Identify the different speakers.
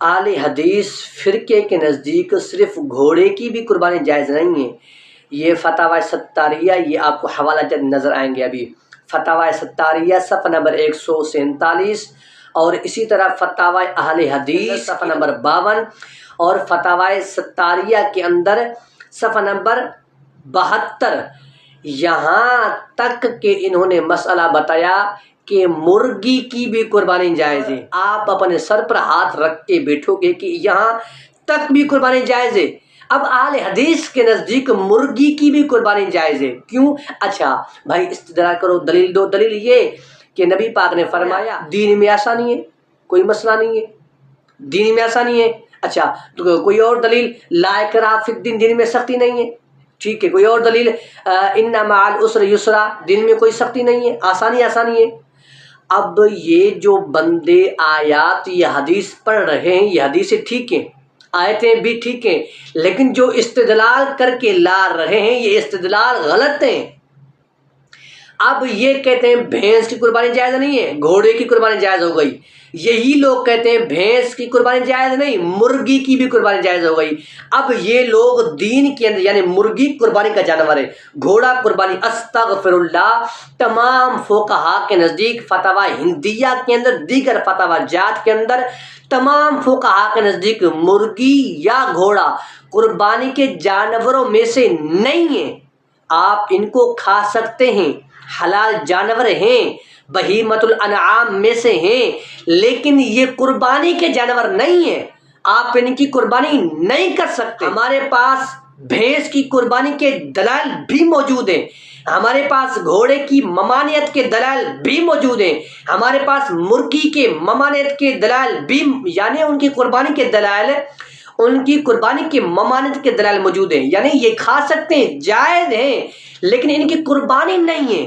Speaker 1: اہل حدیث فرقے کے نزدیک صرف گھوڑے کی بھی قربانی جائز نہیں ہے۔ یہ فتاوی ستاریہ، یہ آپ کو حوالہ جات نظر آئیں گے ابھی، فتاوی ستاریہ صفحہ نمبر 147، اور اسی طرح فتاوی اہل حدیث صفحہ نمبر 52، اور فتاوی ستاریہ کے اندر صفحہ نمبر 72۔ یہاں تک کہ انہوں نے مسئلہ بتایا کہ مرغی کی بھی قربانی جائز ہے۔ آپ اپنے سر پر ہاتھ رکھ کے بیٹھو گے کہ یہاں تک بھی قربانی جائز ہے۔ اب اہل حدیث کے نزدیک مرغی کی بھی قربانی جائز ہے، کیوں؟ اچھا بھائی استدلال کرو، دلیل دو۔ دلیل یہ کہ نبی پاک نے فرمایا دین میں آسانی ہے، کوئی مسئلہ نہیں ہے، دین میں آسانی ہے۔ اچھا تو کوئی اور دلیل؟ لا اکراہ فی الدین، دین میں سختی نہیں ہے، ٹھیک ہے۔ کوئی اور دلیل؟ ان مع العسر یسرا، دین میں کوئی سختی نہیں ہے، آسانی آسانی ہے۔ اب یہ جو بندے آیات یا حدیث پڑھ رہے ہیں، یہ حدیثیں ٹھیک ہیں، آیتیں بھی ٹھیک ہیں، لیکن جو استدلال کر کے لا رہے ہیں یہ استدلال غلط ہیں۔ اب یہ کہتے ہیں بھینس کی قربانی جائز نہیں ہے، گھوڑے کی قربانی جائز ہو گئی۔ یہی لوگ کہتے ہیں بھینس کی قربانی جائز نہیں، مرغی کی بھی قربانی جائز ہو گئی۔ اب یہ لوگ دین کے اندر، یعنی مرغی قربانی کا جانور ہے، گھوڑا قربانی، استغفر اللہ، تمام فقہا کے نزدیک، فتاوی ہندیہ کے اندر، دیگر فتاوی جات کے اندر، تمام فقہا کے نزدیک مرغی یا گھوڑا قربانی کے جانوروں میں سے نہیں ہے۔ آپ ان کو کھا سکتے ہیں، حلال جانور ہیں، بہیمۃ الانعام میں سے ہیں، لیکن یہ قربانی کے جانور نہیں ہیں، آپ ان کی قربانی نہیں کر سکتے۔ ہمارے پاس بھینس کی قربانی کے دلائل بھی موجود ہیں، ہمارے پاس گھوڑے کی ممانعت کے دلائل بھی موجود ہیں، ہمارے پاس مرغی کے ممانعت کے دلائل بھی، یعنی ان کی قربانی کے دلائل، ان کی قربانی کی ممانعت کے دلائل موجود ہیں، یعنی یہ کھا سکتے ہیں، جائز ہیں، لیکن ان کی قربانی نہیں ہے۔